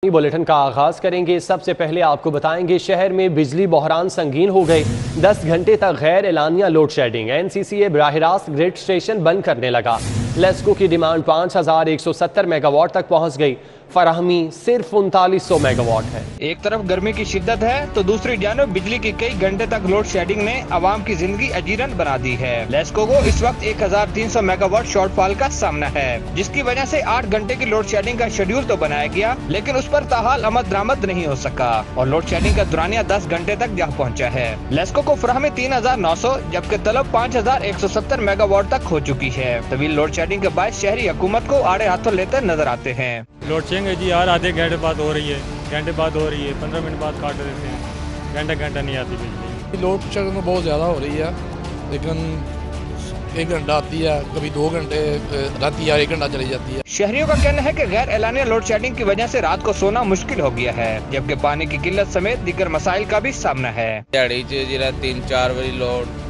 Bulletin का आगाज करेंगे। सबसे पहले आपको बताएंगे शहर में बिजली बहरान संगीन हो गई। 10 घंटे तक गैर एलानिया लोड शेडिंग। एनसीसीए बराह रास्त ग्रिड स्टेशन बंद करने लगा। लेस्को की डिमांड 5170 मेगावाट तक पहुंच गई। फराहमी सिर्फ 3900 मेगावाट है। एक तरफ गर्मी की शिद्दत है तो दूसरी जानब बिजली की कई घंटे तक लोड शेडिंग ने आवाम की जिंदगी अजीरन बना दी है। लेस्को को इस वक्त 1300 मेगावाट शॉर्टफॉल का सामना है, जिसकी वजह से 8 घंटे की लोड शेडिंग का शेड्यूल तो बनाया गया, लेकिन उस पर ताहाल अमद दरामद नहीं हो सका और लोड शेडिंग का दुरानिया 10 घंटे तक जा पहुँचा है। लेस्को को फराहमी 3900 जबकि तलब 5170 मेगावाट तक हो चुकी है। तवील लोड शेडिंग के बाद शहरी हुकूमत को आड़े हाथों लेते नजर आते हैं। लोड शेडिंग जी यार आधे घंटे बाद हो रही है, 15 मिनट बाद काट देते हैं, घंटा नहीं आती बिजली। लोड शेडिंग बहुत ज़्यादा हो रही है, लेकिन 1 घंटा आती है, कभी 2 घंटे, रात यार 1 घंटा चली जाती है। शहरियों का कहना है कि गैर एलानिया लोड शेडिंग की वजह से रात को सोना मुश्किल हो गया है, जबकि पानी की किल्लत समेत दीगर मसाइल का भी सामना है। दिहाड़ी 3-4 बजे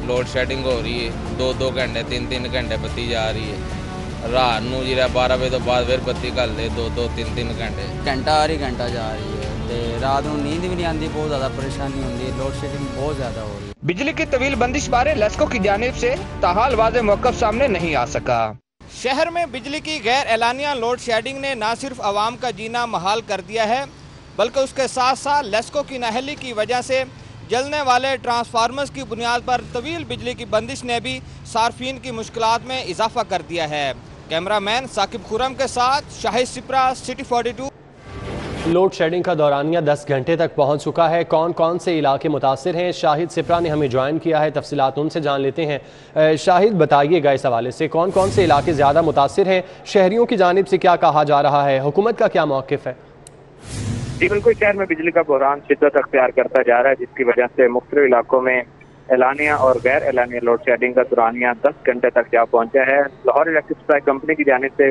लोड शेडिंग हो रही है, 2-2 घंटे 3-3 घंटे बत्ती जा रही है। रात ਨੂੰ 12 वजे तो बाद फिर बत्ती कर ले 2-3 घंटे घंटा हर ही घंटा जा रही है। रात को नींद भी नहीं आती, बहुत ज्यादा परेशानी होती है, लोड शेडिंग बहुत ज्यादा हो रही है। बिजली की तवील बंदिश बारे लेस्को की जानिब से ताहाल वाज़ेह मौक़िफ़ सामने नहीं आ सका। शहर में बिजली की गैर एलानिया लोड शेडिंग ने न सिर्फ आवाम का जीना महाल कर दिया है, बल्कि उसके साथ साथ लेस्को की नाअहली की वजह से जलने वाले ट्रांसफार्मर्स की बुनियाद पर तवील बिजली की बंदिश ने भी सार्फिन की मुश्किलात में इजाफा कर दिया है। कैमरामैन साकिब खुरम के साथ Shahid Shipra, city 42। Load shedding का दौरानिया 10 घंटे तक पहुंच चुका है। कौन कौन से इलाके मुतासिर हैं? शाहिद सिप्रा ने हमें ज्वाइन किया है, तफसीलात उनसे जान लेते हैं। शाहिद, बताइएगा इस हवाले से कौन कौन से इलाके ज़्यादा मुतासिर हैं, शहरियों की जानिब से क्या कहा जा रहा है, हुकूमत का क्या मौक़िफ़ है? जी बिल्कुल, शहर में बिजली का बहरान शिद्दत अख्तियार करता जा रहा है, जिसकी वजह से मुख्तलिफ इलाकों में एलानिया और गैर एलानिया लोड शेडिंग का दुरानिया 10 घंटे तक जा पहुंचा है। लाहौर इलेक्ट्रिक सप्लाई कंपनी की जानिब से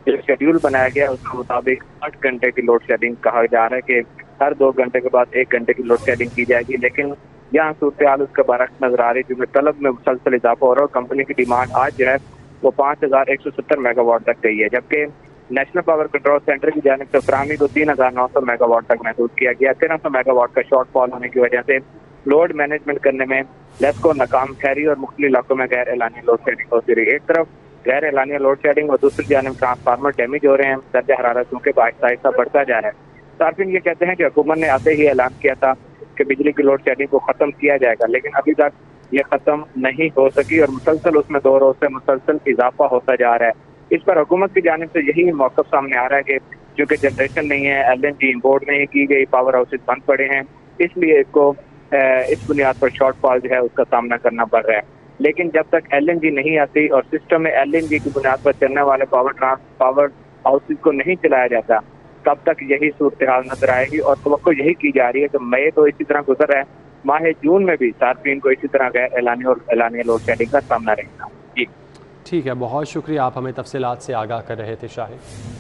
जो शेड्यूल बनाया गया उसके मुताबिक 8 घंटे की लोड शेडिंग कहा जा रहा है कि हर 2 घंटे के बाद 1 घंटे की लोड शेडिंग की जाएगी, लेकिन यहाँ सूरत हाल उसका बरक्स नजर आ रही है, क्योंकि तलब में मुसलसल इजाफा हो रहा है। कंपनी की डिमांड आज जो है वो 5170 मेगावाट तक गई है, जबकि नेशनल पावर कंट्रोल सेंटर की जानिब से फराहमी को 3900 मेगावाट तक महसूस किया गया। 1300 मेगावाट का शॉर्टफॉल होने की वजह से लोड मैनेजमेंट करने में लेस्को नाकाम ठहरी और मुख्तलिफ इलाकों में गैर एलानिया लोड शेडिंग होती रही। एक तरफ गैर एलानिया लोड शेडिंग और दूसरी जानिब ट्रांसफार्मर डैमेज हो रहे हैं, दर्जा हरारत क्योंकि आहिस्ता आहिस्ता बढ़ता जा रहा है। सार्फिन ये कहते हैं कि हुकूमत ने आते ही ऐलान किया था कि बिजली की लोड शेडिंग को खत्म किया जाएगा, लेकिन अभी तक ये खत्म नहीं हो सकी और मुसलसल उसमें 2 रोज से मुसलसल इजाफा होता जा रहा है। इस पर हुकूमत की जानिब से यही मौक़िफ़ सामने आ रहा है कि क्योंकि जनरेशन नहीं है, LNG इम्पोर्ट नहीं की गई, पावर हाउसेज बंद पड़े हैं, इसलिए इसको इस बुनियाद पर शॉर्टफॉल जो है उसका सामना करना पड़ रहा है। लेकिन जब तक LNG नहीं आती और सिस्टम में LNG की बुनियाद पर चलने वाले पावर हाउसेज को नहीं चलाया जाता, तब तक यही सूरत हाल नजर आएगी और तवक्को यही की जा रही है कि मई तो इसी तरह गुजर रहा है, माह जून में भी सार्फिन को इसी तरह गैर एलानिया और एलानिया लोड शेडिंग का सामना रहेगा। जी ठीक है, बहुत शुक्रिया, आप हमें तफसीलात से आगाह कर रहे थे शाहिद।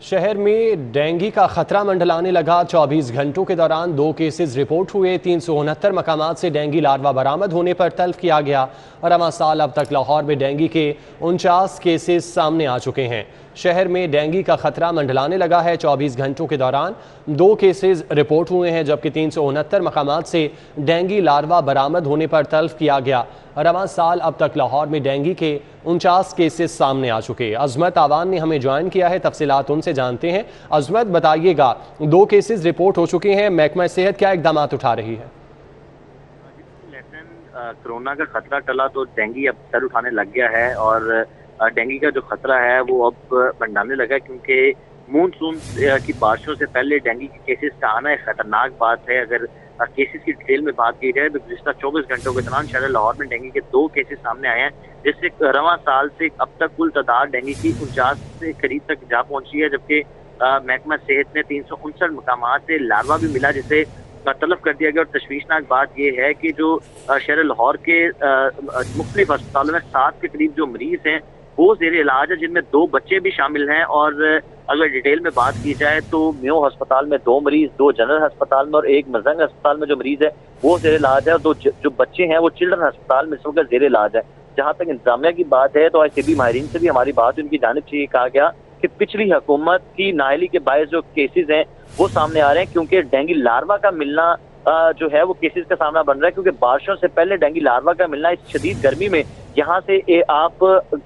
शहर में डेंगू का खतरा मंडलाने लगा। 24 घंटों के दौरान 2 केसेस रिपोर्ट हुए। 369 मकामात से डेंगू लार्वा बरामद होने पर तल्फ किया गया और रवां साल अब तक लाहौर में डेंगू के 49 केसेस सामने आ चुके हैं। शहर में डेंगू का खतरा मंडलाने लगा है। 24 घंटों के दौरान 2 केसेस रिपोर्ट हुए हैं, जबकि 369 मकामात से डेंगू लार्वा बरामद होने पर तल्फ किया गया। रवां साल अब तक लाहौर में डेंगू के 49 केसेस सामने आ चुके। अजमत आवान ने हमें ज्वाइन किया है, तफसीलात उनसे जानते हैं। अजमत, बताइएगा 2 केसेस रिपोर्ट हो चुके हैं, महकमा सेहत क्या इकदाम उठा रही है? कोरोना का खतरा टला तो डेंगू अब सर उठाने लग गया है और डेंगू का जो खतरा है वो अब मंडाने लगा है, क्योंकि मानसून की बारिशों से पहले डेंगू के केसेस का आना एक खतरनाक बात है। अगर केसेस की डिटेल में बात की जाए तो पिछले 24 घंटों के दौरान शहर लाहौर में डेंगू के 2 केसेस सामने आए हैं, जिससे रवां साल से अब तक कुल तादाद डेंगू की 49 के करीब तक जा पहुंची है। जबकि महकमा सेहत ने 359 मकामात से लार्वा भी मिला, जिसे तलब कर दिया गया। और तशवीशनाक बात यह है कि जो शहर लाहौर के मुख्तलिफ अस्पतालों में 7 के करीब जो मरीज हैं वो ज़ेर इलाज है, जिनमें 2 बच्चे भी शामिल हैं। और अगर डिटेल में बात की जाए तो मेयो अस्पताल में 2 मरीज, 2 जनरल अस्पताल में और 1 मजंग अस्पताल में जो मरीज है वो ज़ेर इलाज है, और 2 जो बच्चे हैं वो चिल्ड्रन अस्पताल में इस वक्त ज़ेर इलाज है। जहाँ तक इंतजामिया की बात है तो ICB माहिरीन से भी हमारी बात उनकी जानिब से ये कहा गया कि पिछली हुकूमत की नाअहली के बायस जो केसेस हैं वो सामने आ रहे हैं, क्योंकि डेंगू लार्वा का मिलना जो है वो केसेस का सामना बन रहा है, क्योंकि बारिशों से पहले डेंगू लार्वा का मिलना इस शदीद गर्मी में यहाँ से आप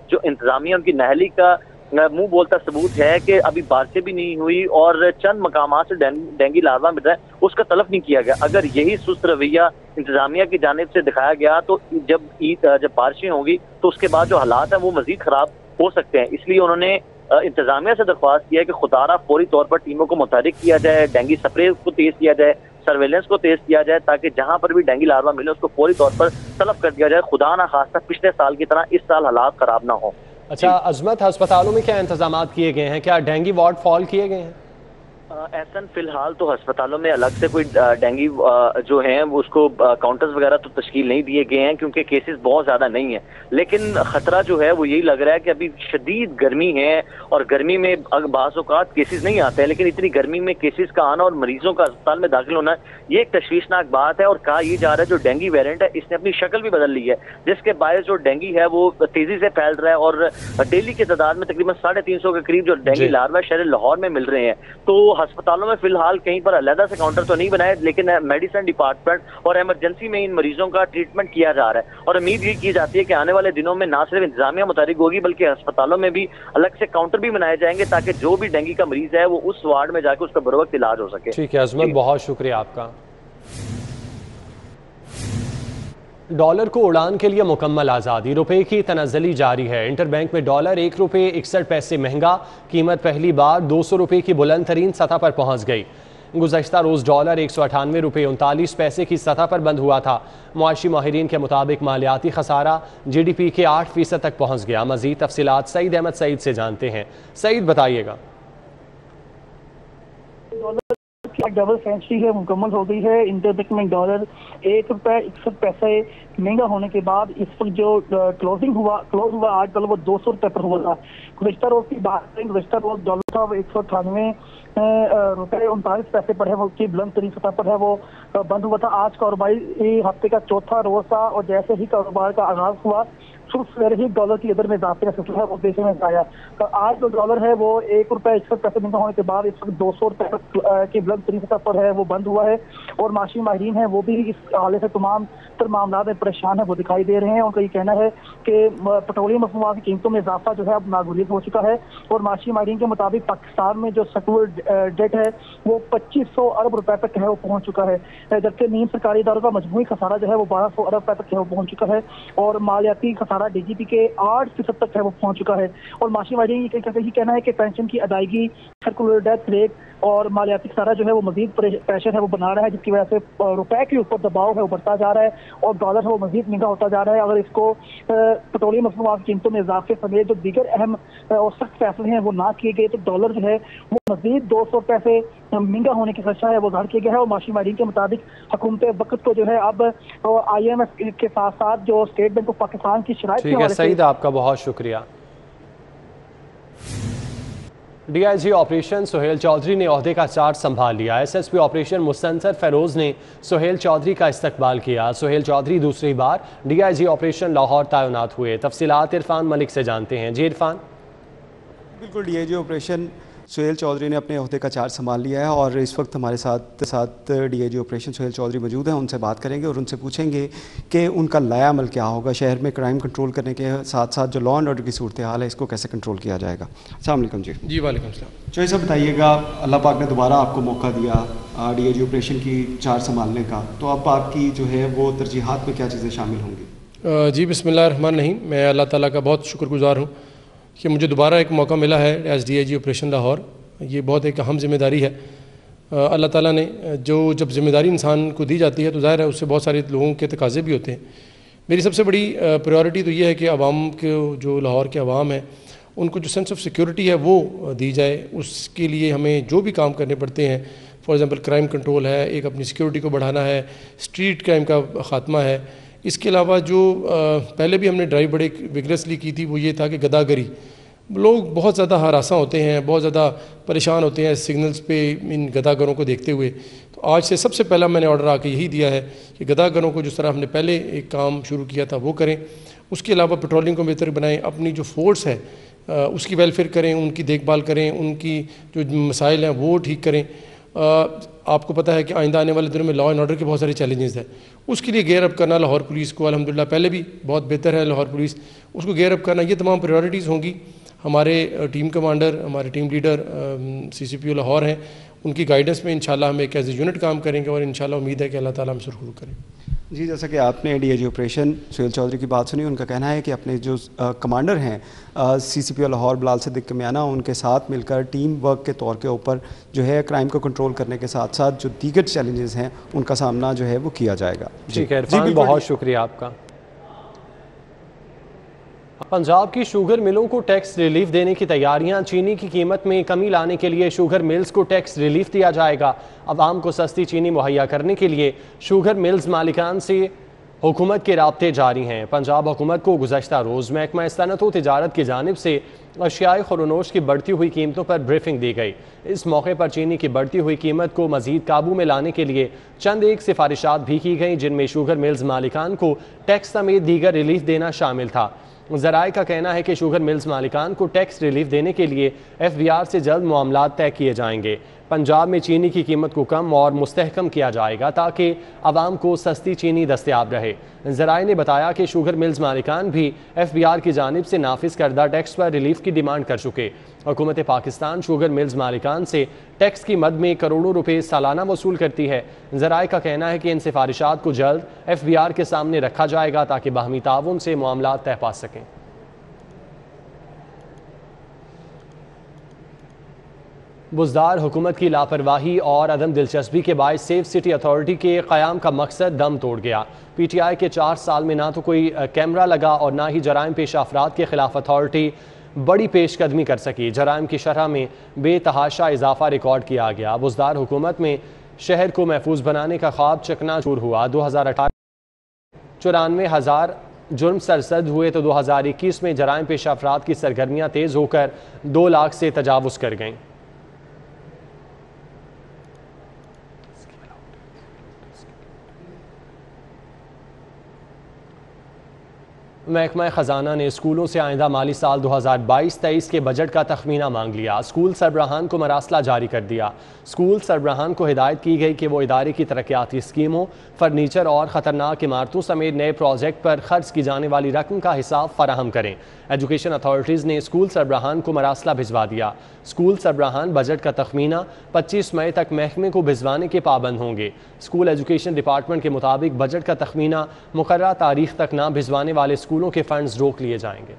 जो इंतजामिया उनकी नाअहली का मुंह बोलता सबूत है कि अभी बारिशें भी नहीं हुई और चंद मकामात से डेंगू लार्वा मिल रहा है, उसका तलब नहीं किया गया। अगर यही सुस्त रवैया इंतजामिया की जानिब से दिखाया गया तो जब बारिशें होंगी तो उसके बाद जो हालात हैं वो मजीद खराब हो सकते हैं। इसलिए उन्होंने इंतजामिया से दरख्वास्त किया है कि खुदारा फौरी तौर पर टीमों को मुतहरिक किया जाए, डेंगू स्प्रे को तेज किया जाए, सर्वेलेंस को तेज किया जाए, ताकि जहां पर भी डेंगू लार्वा मिले उसको फौरी तौर पर तलब कर दिया जाए। खुदा ना खास्ता पिछले साल की तरह इस साल हालात खराब ना हो। अच्छा अजमत, अस्पतालों में क्या इंतजाम किए गए हैं? क्या डेंगू वार्ड फॉल किए गए हैं? ऐसा फिलहाल तो अस्पतालों में अलग से कोई डेंगू जो है उसको काउंटर्स वगैरह तो तश्कील नहीं दिए गए हैं, क्योंकि केसेस बहुत ज़्यादा नहीं है। लेकिन ख़तरा जो है वो यही लग रहा है कि अभी शदीद गर्मी है और गर्मी में बाज़ औक़ात केसेस नहीं आते हैं, लेकिन इतनी गर्मी में केसेस का आना और मरीजों का अस्पताल में दाखिल होना ये एक तशवीशनाक बात है। और कहा यह जा रहा है जो डेंगू वेरिएंट है इसने अपनी शक्ल भी बदल ली है, जिसके बायस जो डेंगू है वो तेज़ी से फैल रहा है और डेली की तादाद में तकरीबन 350 के करीब जो डेंगू लार्वा शहर लाहौर में मिल रहे हैं। तो अस्पतालों में फिलहाल कहीं पर अलग से काउंटर तो नहीं बनाए, लेकिन मेडिसिन डिपार्टमेंट और इमरजेंसी में इन मरीजों का ट्रीटमेंट किया जा रहा है। और उम्मीद ये की जाती है कि आने वाले दिनों में ना सिर्फ इंतजामिया मुतारिक होगी बल्कि अस्पतालों में भी अलग से काउंटर भी बनाए जाएंगे, ताकि जो भी डेंगू का मरीज है वो उस वार्ड में जाकर उसका बरवक्त इलाज हो सके। ठीक है अजमत, बहुत शुक्रिया आपका। डॉलर को उड़ान के लिए मुकम्मल आज़ादी, रुपए की तनाज़ली जारी है। इंटरबैंक में डॉलर 1 रुपये 61 पैसे महंगा, कीमत पहली बार 200 रुपये की बुलंद तरीन सतह पर पहुंच गई। गुज़श्ता रोज़ डॉलर 198 रुपये 39 पैसे की सतह पर बंद हुआ था। मुआशी माहिरीन के मुताबिक मालियाती खसारा GDP के 8% तक पहुँच गया। मज़ीद तफसीलात सईद अहमद सईद से जानते हैं। सईद बताइएगा। डबल सेंचुरी है मुकम्मल हो गई है। इंटरबैंक में डॉलर 1 रुपये 61 पैसे महंगा होने के बाद इस वक्त जो क्लोज हुआ आज कल वो 200 रुपये पर हुआ था। गुज़श्ता रोज की बात करें, गुज़श्ता रोज डॉलर था 198 रुपये 39 पैसे पर है, वो की बुलंद तरीन सतह पर है, वो बंद हुआ था। आज कारोबारी हफ्ते का चौथा रोज था और जैसे ही कारोबार का आगाज हुआ सवेरे ही डॉलर की कदर में इजाफे का सिलसिला है वो देश में आया। तो आज जो डॉलर है वो 1 रुपये 61 पैसे महंगा होने के बाद इस वक्त 200 रुपये की बुलंद तरीन सतह पर है, वो बंद हुआ है। और माशी माहिरीन है वो भी इस हाले से तमाम तर मामला में परेशान है वो दिखाई दे रहे हैं। उनका ये कहना है कि पेट्रोलियम मसनूआत की कीमतों में इजाफा जो है अब नागुलियत हो चुका है। और माशी माहिरीन के मुताबिक पाकिस्तान में जो सेक्युलर डेट है वो 2500 अरब रुपए तक है वो पहुंच चुका है, जबकि नीम सरकारी इदारों का मजमूई खसारा जो है वो 1200 अरब रुपए तक है वो पहुंच चुका है। और मालियाती खसारा DGP के 8% तक है वो पहुंच चुका है। और माशी माहिरीन ये कहना है कि पेंशन की अदायगी, सर्कुलर डेथ रेट और मालियाती खसारा जो है वो मजीद प्रेशर है वो बना रहा है, जिसकी वजह से रुपए के ऊपर दबाव है वो बढ़ता जा रहा है और डॉलर है वो मजीद महंगा होता जा रहा है। अगर इसको पेट्रोलियम मसनूआत की कीमतों में इजाफे समेत जो दीगर अहम और सख्त फैसले हैं वो ना किए गए तो डॉलर जो है वो मजीद 200 पैसे महंगा होने की खदशा है वो जाहिर किया गया है। और माशी माहिरीन के मुताबिक हुकूमत वक्त को जो है अब IMF के साथ साथ जो स्टेट बैंक ऑफ पाकिस्तान की शराइत ठीक है सईद, आपका बहुत शुक्रिया। DIG ऑपरेशन सुहेल चौधरी ने ओहदे का चार्ज संभाल लिया। SSP ऑपरेशन मुस्तनसर फेरोज ने सुहेल चौधरी का इस्तकबाल किया। सुहेल चौधरी दूसरी बार DIG ऑपरेशन लाहौर तैनात हुए। तफसीलात इरफान मलिक से जानते हैं। जी इरफान। बिल्कुल, DIG ऑपरेशन सुहेल चौधरी ने अपने ओहदे का चार्ज संभाल लिया है और इस वक्त हमारे साथ DIG ऑपरेशन सुहेल चौधरी मौजूद हैं। उनसे बात करेंगे और उनसे पूछेंगे कि उनका लाया अमल क्या होगा, शहर में क्राइम कंट्रोल करने के साथ साथ जो लॉ एंड ऑर्डर की सूरत हाल है इसको कैसे कंट्रोल किया जाएगा। अस्सलाम वालेकुम जी। जी वालेकुम सलाम। चौधरी साहब बताइएगा, अल्लाह पाक ने दोबारा आपको मौका दिया DIG ऑपरेशन की चार्ज संभालने का, तो अब आपकी जो है वो तरजीहात में क्या चीज़ें शामिल होंगी? जी बिस्मिल्लाह रहमान रहीम। मैं अल्लाह ताला का बहुत शुक्रगुजार हूँ कि मुझे दोबारा एक मौका मिला है एज DIG ऑपरेशन लाहौर। ये बहुत एक अहम जिम्मेदारी है। अल्लाह ताला ने जो जब जिम्मेदारी इंसान को दी जाती है तो ज़ाहिर है उससे बहुत सारे लोगों के तकाज़े भी होते हैं। मेरी सबसे बड़ी प्रायोरिटी तो ये है कि आवाम के जो लाहौर के आवाम है उनको जो सेंस ऑफ सिक्योरिटी है वो दी जाए। उसके लिए हमें जो भी काम करने पड़ते हैं, फॉर एग्ज़ाम्पल क्राइम कंट्रोल है, एक अपनी सिक्योरिटी को बढ़ाना है, स्ट्रीट क्राइम का ख़ात्मा है। इसके अलावा जो पहले भी हमने ड्राइव बड़े विगरसली की थी वो ये था कि गदागरी, लोग बहुत ज़्यादा हरासा होते हैं, बहुत ज़्यादा परेशान होते हैं सिग्नल्स पे इन गदागरों को देखते हुए। तो आज से सबसे पहला मैंने ऑर्डर आके यही दिया है कि गदागरों को जिस तरह हमने पहले एक काम शुरू किया था वो करें। उसके अलावा पेट्रोलिंग को बेहतर बनाएं। अपनी जो फोर्स है उसकी वेलफेयर करें, उनकी देखभाल करें, उनकी जो मसाइल हैं वो ठीक करें। आपको पता है कि आइंदा आने वाले दिनों में लॉ एंड ऑर्डर के बहुत सारे चैलेंजेस हैं, उसके लिए गेयर अप करना लाहौर पुलिस को अल्हम्दुलिल्लाह पहले भी बहुत बेहतर है लाहौर पुलिस, उसको गेयर अप करना, ये तमाम प्रायोरिटीज़ होंगी। हमारे टीम कमांडर, हमारे टीम लीडर CCPO लाहौर हैं, उनकी गाइडेंस में इंशाल्लाह हम एक एज ए यूनिट काम करेंगे और इंशाल्लाह उम्मीद है कि अल्लाह ताला हम सुरखरू करें। जी, जैसा कि आपने DIG ऑपरेशन सुहेल चौधरी की बात सुनी, उनका कहना है कि अपने जो कमांडर हैं CCPO लाहौर बिलाल सिद्दीक कमियाना, उनके साथ मिलकर टीम वर्क के तौर के ऊपर जो है क्राइम को कंट्रोल करने के साथ साथ जो दीगर चैलेंजेस हैं उनका सामना जो है वो किया जाएगा। ठीक है इरफान, बहुत शुक्रिया आपका। पंजाब की शुगर मिलों को टैक्स रिलीफ देने की तैयारियां, चीनी की कीमत में कमी लाने के लिए शुगर मिल्स को टैक्स रिलीफ दिया जाएगा। अवाम को सस्ती चीनी मुहैया करने के लिए शुगर मिल्स मालिकान से हुकूमत के राब्ते जारी हैं। पंजाब हुकूमत को गुज़श्ता रोज़ महकमा सनअत व तिजारत की जानिब से अशियाए खुरोनोश की बढ़ती हुई कीमतों पर ब्रीफिंग दी गई। इस मौके पर चीनी की बढ़ती हुई कीमत को मज़ीद काबू में लाने के लिए चंद एक सिफारिशात भी की गई, जिनमें शुगर मिल्स मालिकान को टैक्स समेत दीगर रिलीफ देना शामिल था। ज़राए का कहना है कि शुगर मिल्स मालिकान को टैक्स रिलीफ देने के लिए FBR से जल्द मामलात तय किए जाएंगे। पंजाब में चीनी की कीमत को कम और मुस्तहकम किया जाएगा ताकि आवाम को सस्ती चीनी दस्तयाब रहे। ज़राए ने बताया कि शुगर मिल्स मालिकान भी FBR की जानिब से नाफिज करदा टैक्स पर रिलीफ की डिमांड कर चुके। हुकूमत पाकिस्तान शुगर मिल्स मालिकान से टैक्स की मद में करोड़ों रुपए सालाना वसूल करती है। ज़राए का कहना है कि इन सिफारिशात को जल्द FBR के सामने रखा जाएगा ताकि बाहमी ताउन से मामलात तय पा सकें। बुज़दार हुकूमत की लापरवाही और अदम दिलचस्पी के बायस सेफ सिटी अथॉरिटी के क़याम का मकसद दम तोड़ गया। PTI के 4 साल में ना तो कोई कैमरा लगा और ना ही जराइम पेशा अफराद के खिलाफ अथॉरिटी बड़ी पेशकदमी कर सकी। जराइम की शरह में बेतहाशा इजाफा रिकॉर्ड किया गया। बुज़दार हुकूमत में शहर को महफूज बनाने का ख्वाब चकनाचूर हुआ। 2018 94,000 जुर्म सरसद हुए तो 2021 में जराइम पेशा अफराद की सरगर्मियाँ तेज़ होकर 2 लाख से तजावुज़ कर गईं। महकमा ख़जाना ने स्कूलों से आइंदा माली साल 2022-23 के बजट का तखमीना मांग लिया। स्कूल सरबराहान को मरासला जारी कर दिया। स्कूल सरबराहान को हिदायत की गई कि वो इदारे की तरक्याती स्कीमों, फर्नीचर और ख़तरनाक इमारतों समेत नए प्रोजेक्ट पर खर्च की जाने वाली रकम का हिसाब फराहम करें। एजुकेशन अथॉरिटीज़ ने स्कूल सरबराहान को मरासला भिजवा दिया। स्कूल सरबराहान बजट का तखमीना 25 मई तक महकमे को भिजवाने के पाबंद होंगे। स्कूल एजुकेशन डिपार्टमेंट के मुताबिक बजट का तखमीना मुकर्रर तारीख तक ना भिजवाने वाले स्कूलों के फंड्स रोक लिए जाएंगे।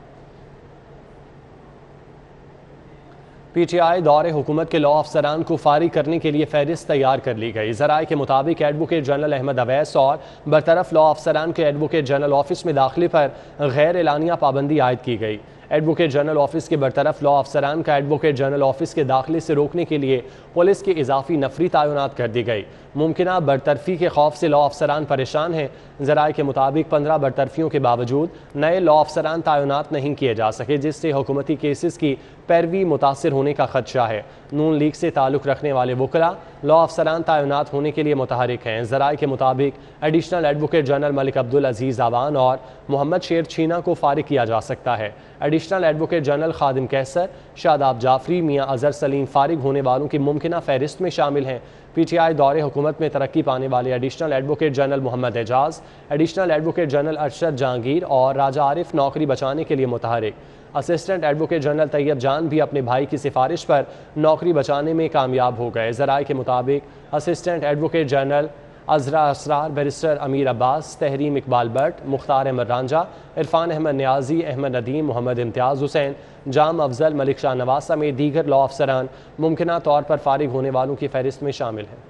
PTI दौरे हुकूमत के लॉ अफसरान को फारिग करने के लिए फहरिस्त तैयार कर ली गई। ज़राए के मुताबिक एडवोकेट जनरल अहमद अवैस और बरतरफ लॉ अफसरान के एडवोकेट जनरल ऑफिस में दाखिले पर गैर एलानिया पाबंदी आयद की गई। एडवोकेट जनरल ऑफिस के बरतरफ लॉ अफसरान का एडवोकेट जनरल ऑफिस के दाखिले से रोकने के लिए पुलिस की इजाफी नफरी तैनात कर दी गई। मुमकिना बरतरफी के खौफ से लॉ अफसरान परेशान हैं। ज़राए के मुताबिक 15 बरतरफियों के बावजूद नए लॉ अफसरान तैनात नहीं किए जा सके, जिससे हुकूमती केसेस की पैरवी मुतासर होने का खदशा है। नून लीग से ताल्लुक़ रखने वाले वकला लॉ अफसरान तैनात होने के लिए मुतहरिक हैं। ज़राए के मुताबिक additional advocate general Malik Abdul Aziz Awan और मोहम्मद शेर छीना को फारिग किया जा सकता है। एडिशनल एडवोकेट जनरल खादिम कैसर, शादाब जाफरी, मियाँ अजहर सलीम फारिग होने वालों की मुमकिना फहरिस्त में शामिल हैं। PTI दौरे हुकूमत में तरक्की पाने वाले additional advocate general Mohammad Ejaz, additional advocate general Arshad Jahangir और राजा आरिफ नौकरी बचाने के लिए मुतहरिक। Assistant advocate general Tayyab Jan भी अपने भाई की सिफारिश पर नौकरी बचाने में कामयाब हो गए। ज़राए के मुताबिक असिस्टेंट एडवोकेट जनरल अजरा असरार, बैरिस्टर अमीर अब्बास, तहरीम इकबाल भट्ट, मुख्तार अहमद रांझा, इरफान अहमद न्याजी, अहमद नदीम, मोहम्मद इम्तियाज़ हुसैन, जाम अफजल, मलिक शाह नवाज समेत दीगर लॉ अफसरान मुमकिना तौर पर फारिग होने वालों की फहरिस्त में शामिल हैं।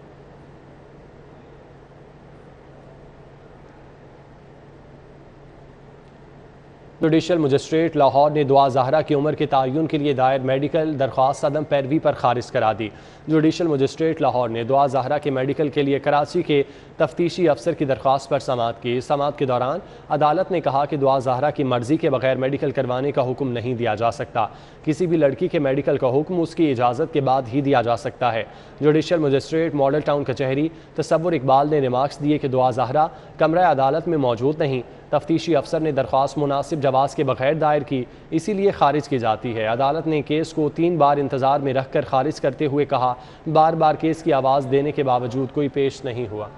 जुडिशल मजिस्ट्रेट लाहौर ने दुआ ज़हरा की उम्र के तयन के लिए दायर मेडिकल दरख्वास्त अदम पैरवी पर खारिज करा दी। जुडिशल मजिस्ट्रेट लाहौर ने दुआ ज़हरा के मेडिकल के लिए कराची के तफ्तीशी अफसर की दरख्वास्त पर समाअत की। समाअत के दौरान अदालत ने कहा कि दुआ ज़हरा की मर्जी के बगैर मेडिकल करवाने का हुक्म नहीं दिया जा सकता। किसी भी लड़की के मेडिकल का हुक्म उसकी इजाज़त के बाद ही दिया जा सकता है। जुडिशल मजिस्ट्रेट मॉडल टाउन कचहरी तसव्वुर इकबाल ने रिमार्क्स दिए कि दुआ ज़हरा कमरा अदालत में मौजूद नहीं, तफ्तीशी अफसर ने दरख्वास्त मुनासिब जवाब के बगैर दायर की, इसीलिए खारिज की जाती है। अदालत ने केस को 3 बार इंतजार में रखकर खारिज करते हुए कहा, बार बार केस की आवाज़ देने के बावजूद कोई पेश नहीं हुआ।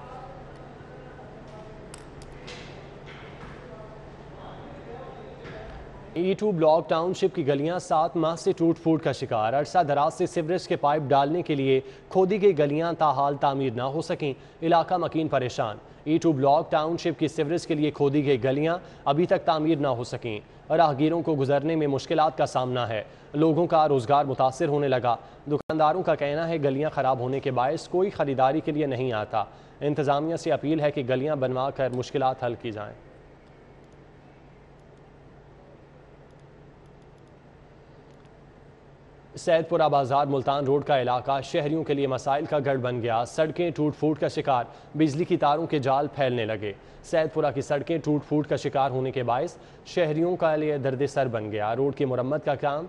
E2 ब्लॉक टाउनशिप की गलियां 7 माह से टूट फूट का शिकार। अरसा दराज से सीवरेज के पाइप डालने के लिए खोदी गई गलियां ताहाल तामीर न हो सकें, इलाका मकीन परेशान। E2 ब्लॉक टाउनशिप की सीवरेज के लिए खोदी गई गलियां अभी तक तामीर न हो सकें, राहगीरों को गुजरने में मुश्किलात का सामना है। लोगों का रोजगार मुतासर होने लगा। दुकानदारों का कहना है गलियां खराब होने के बायस कोई खरीदारी के लिए नहीं आता। इंतजामिया से अपील है कि गलियां बनवा कर मुश्किलात हल की जाएं। सैदपुरा बाजार मुल्तान रोड का इलाका शहरियों के लिए मसाइल का गढ़ बन गया। सड़कें टूट फूट का शिकार, बिजली की तारों के जाल फैलने लगे। सैदपुरा की सड़कें टूट फूट का शिकार होने के बायस शहरियों का लिए दर्द सर बन गया। रोड की मुरम्मत का काम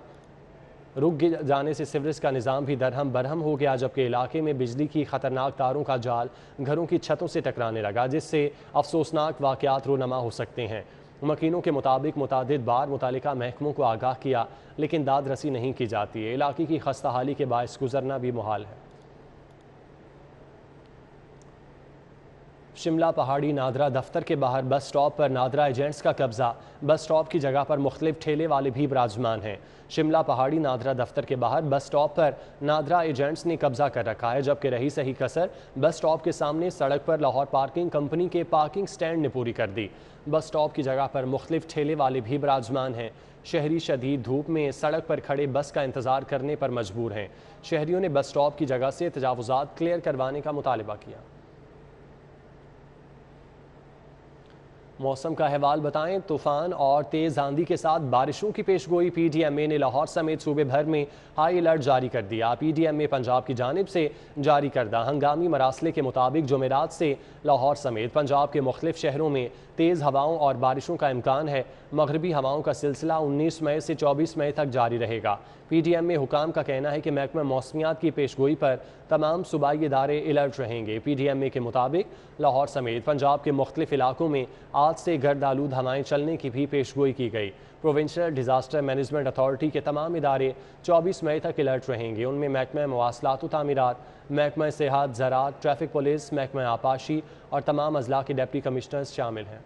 रुक जाने से सीवरेज का निज़ाम भी दरहम बरहम हो गया, जबकि इलाके में बिजली की खतरनाक तारों का जाल घरों की छतों से टकराने लगा, जिससे अफसोसनाक वाक़यात रोनमा हो सकते हैं। मकीनों के मुताबिक मुतादिद बार मुतालिका महकमों को आगाह किया, लेकिन दाद रसी नहीं की जाती है। इलाके की खस्ताहाली के बायस गुजरना भी मुहाल है। शिमला पहाड़ी नादरा दफ्तर के बाहर बस स्टॉप पर नादरा एजेंट्स का कब्जा। बस स्टॉप की जगह पर मुख्तलिफ ठेले वाले भी विराजमान हैं। शिमला पहाड़ी नादरा दफ्तर के बाहर बस स्टॉप पर नादरा एजेंट्स ने कब्जा कर रखा है, जबकि रही सही कसर बस स्टॉप के सामने सड़क पर लाहौर पार्किंग कंपनी के पार्किंग स्टैंड ने पूरी कर दी। बस स्टॉप की जगह पर मुख्तलिफ ठेले वाले भी विराजमान हैं। शहरी शदीद धूप में सड़क पर खड़े बस का इंतजार करने पर मजबूर हैं। शहरियों ने बस स्टॉप की जगह से तजावुजात क्लियर करवाने का मुतालबा किया। मौसम का अहवाल बताएं। तूफान और तेज़ आंधी के साथ बारिशों की पेशगोई। PDMA ने लाहौर समेत सूबे भर में हाई अलर्ट जारी कर दिया। PDMA पंजाब की जानिब से जारी करदा हंगामी मरासले के मुताबिक जुमेरात से लाहौर समेत पंजाब के मुख्तलिफ शहरों में तेज़ हवाओं और बारिशों का इम्कान है। मगरबी हवाओं का सिलसिला 19 मई से 24 मई तक जारी रहेगा। PDMA हुकाम का कहना है कि महकमा मौसमियात की पेशगोई पर तमाम सूबाई इदारे अलर्ट रहेंगे। PDMA के मुताबिक लाहौर समेत पंजाब के मुख्तलिफ इलाकों में आज से गर्द आलूद हवाएं चलने की भी पेशगोई की गई। प्रोविंशियल डिजास्टर मैनेजमेंट अथॉरिटी के तमाम इदारे 24 मई तक अलर्ट रहेंगे। उनमें महकमा मवासलात व तामीरात, महकमा सेहत, ज़राअत, ट्रैफिक पुलिस, महकमा आपाशी और तमाम अजला के डिप्टी कमिश्नर्स शामिल हैं।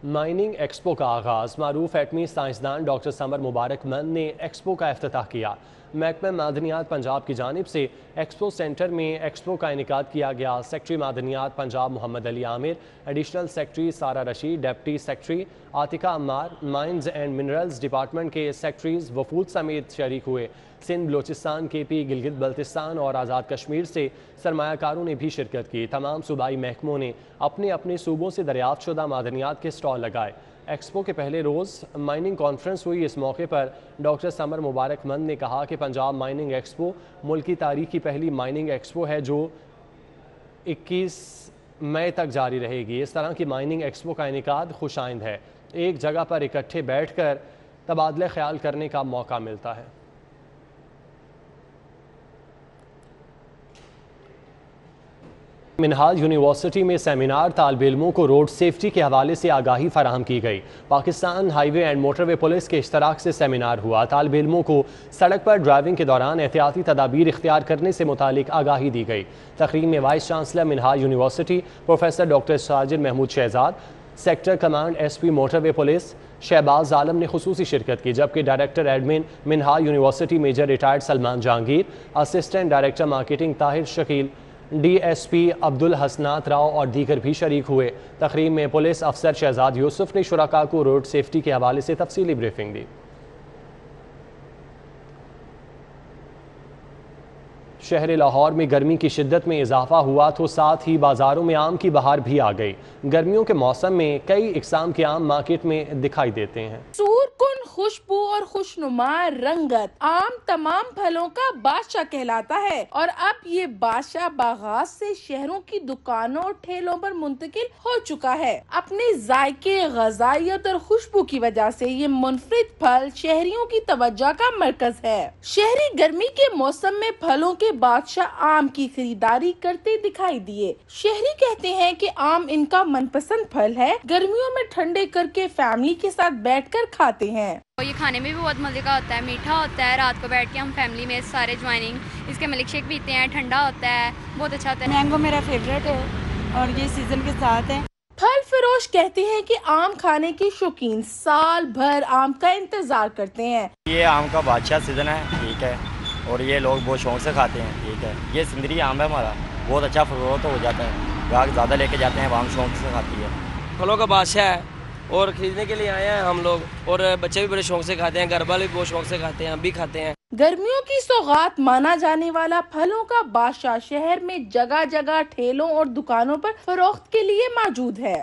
माइनिंग एक्सपो का आगाज़। मारूफ एटमी साइंसदान डॉक्टर समर मुबारक मंद ने एक्सपो का इफ्तिताह किया। महकमा मादनियात पंजाब की जानिब से एक्सपो सेंटर में एक्सपो का इनेकाद किया गया। सेक्रेटरी मादनियात Punjab Mohammad Ali Amir, additional secretary Sara Rashid, deputy secretary Atika Ammar, mines and minerals department के सेक्रेटरीज वफूद समेत शरीक हुए। सिंध, बलोचिस्तान, KP, गिलगित बल्तिस्तान और आज़ाद कश्मीर से सरमायाकारों ने भी शिरकत की। तमाम सूबाई महकमों ने अपने अपने सूबों से दरियाफ्त शुदा मादनियात के स्टॉल लगाए। एक्सपो के पहले रोज़ माइनिंग कॉन्फ्रेंस हुई। इस मौके पर डॉक्टर समर मुबारक मंद ने कहा कि पंजाब माइनिंग एक्सपो मुल्क की तारीख की पहली माइनिंग एक्सपो है जो 21 मई तक जारी रहेगी। इस तरह की माइनिंग एक्सपो का इनेकाद खुशाइंद है। एक जगह पर इकट्ठे बैठकर तबादले ख्याल करने का मौका मिलता है। मिनहाल यूनिवर्सिटी में सेमिनार, तालिब इल्मों को रोड सेफ्टी के हवाले से आगाही फराहम की गई। Pakistan highway and motorway police के इश्तराक से सेमिनार हुआ। तालिब इल्मों को सड़क पर ड्राइविंग के दौरान एहतियाती तदाबीर इख्तियार करने से मुतालिक आगाही दी गई। तकरीब में vice chancellor Minhal university professor doctor Sajid Mahmood Shahzad, sector command SP motorway police Shahbaz Alam ने खुसूसी शिरकत की, जबकि director admin Minhal university major retired Salman Jahangir, assistant director marketing Tahir Shakeel, DSP Abdul Hasnat Rao और दीगर भी शरीक हुए। तकरीब में पुलिस अफसर शहजाद यूसुफ ने शुरका को रोड सेफ्टी के हवाले से तफसीली ब्रीफिंग दी। शहर लाहौर में गर्मी की शिद्दत में इजाफा हुआ तो साथ ही बाजारों में आम की बहार भी आ गई। गर्मियों के मौसम में कई इकसाम के आम मार्केट में दिखाई देते हैं। खुशबू और खुशनुमा रंगत आम तमाम फलों का बादशाह कहलाता है और अब ये बादशाह बागात से शहरों की दुकानों और ठेलों पर मुंतकिल हो चुका है। अपने जायके, ग़ज़ाइयत और खुशबू की वजह से ये मुनफरिद फल शहरियों की तवज्जो का मरकज है। शहरी गर्मी के मौसम में फलों के बादशाह आम की खरीदारी करते दिखाई दिए। शहरी कहते हैं कि आम इनका मनपसंद फल है। गर्मियों में ठंडे करके फैमिली के साथ बैठकर खाते हैं। ये खाने में भी बहुत मजे का होता है, मीठा होता है। रात को बैठ के हम फैमिली में सारे ज्वाइनिंग इसके मिल्क शेक पीते हैं, ठंडा होता है, बहुत अच्छा होता है। मैंगो मेरा फेवरेट है और ये सीजन के साथ है। फल फरोश कहते हैं कि आम खाने के शौकीन साल भर आम का इंतजार करते हैं। ये आम का बादशाह सीजन है, ठीक है, और ये लोग बहुत शौक से खाते हैं, ठीक है। ये सिंदरी आम है हमारा, बहुत अच्छा फरोख्त हो जाता है, ग्राहक ज़्यादा लेके जाते हैं, आम शौक से खाती है। फलों का बादशाह है और खरीदने के लिए आए हैं हम लोग, और बच्चे भी बड़े शौक से खाते हैं, घर वाले भी बहुत शौक से खाते हैं, हम भी खाते हैं। गर्मियों की सौगात माना जाने वाला फलों का बादशाह शहर में जगह जगह ठेलों और दुकानों पर फरोख्त के लिए मौजूद है।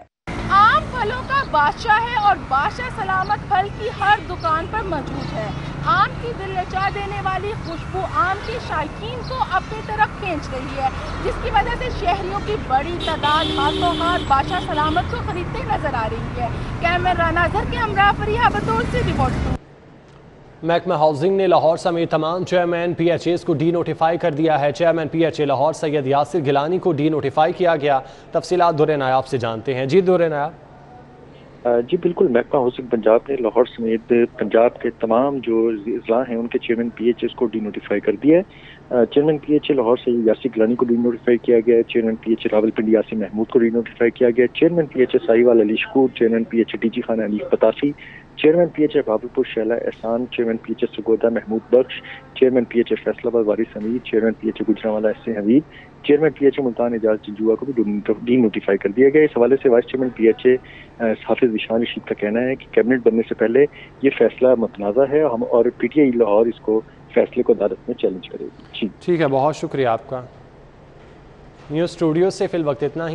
आम फलों का बादशाह है और बादशाह सलामत फल की हर दुकान पर मौजूद है। आम की दिल लचा देने वाली खुशबू आम के शायकीन को अपनी तरफ खींच रही है, जिसकी वजह से शहरियों की बड़ी तादाद हाथों हाथ बादशाह सलामत को खरीदते नजर आ रही है। कैमरा नाजर के हमरा फरीहा बतौर से रिपोर्ट। महकमा हाउसिंग ने लाहौर समेत तमाम चेयरमैन PHAs को डी नोटिफाई कर दिया है। चेयरमैन PHA लाहौर सैयद यासिर गिलानी को डी नोटिफाई किया गया। तफसीलात दुर्रे नायाब से जानते हैं। जी दुर्रे नायाब। जी बिल्कुल, महकमा हाउसिंग पंजाब ने लाहौर समेत पंजाब के तमाम जो अजला हैं उनके चेयरमैन PHAs को डी नोटिफाई कर दिया है। चेयरमैन PHA लाहौर से यासिर गिलानी को डी नोटिफाई किया गया है। चेयरमैन PHA रावलपिंडी यासिर महमूद को डी नोटिफाई किया गया है। Chairman PHA Sahiwal Ali Shakoor, chairman PHA DG Khan Hanif Pitafi, chairman PHA Bahawalpur Shaila Ehsan, chairman PHA Sargodha Mahmood Bakhsh, chairman PHA Faisalabad Waris Hameed, chairman PHA Gujranwala S Hameed, chairman PHA Multan Ejaz Joya को भी डी नोटिफाई कर दिया गया। इस हवाले से वाइस चेयरमैन PHA हाफिज विशान रशीद का कहना है कि कैबिनेट बनने से पहले ये फैसला मतनाज़ा है हम और PTI लाहौर इसको फैसले को अदालत में चैलेंज करेगी। ठीक है, बहुत शुक्रिया आपका। न्यूज़ स्टूडियो से फिल वक्त इतना ही।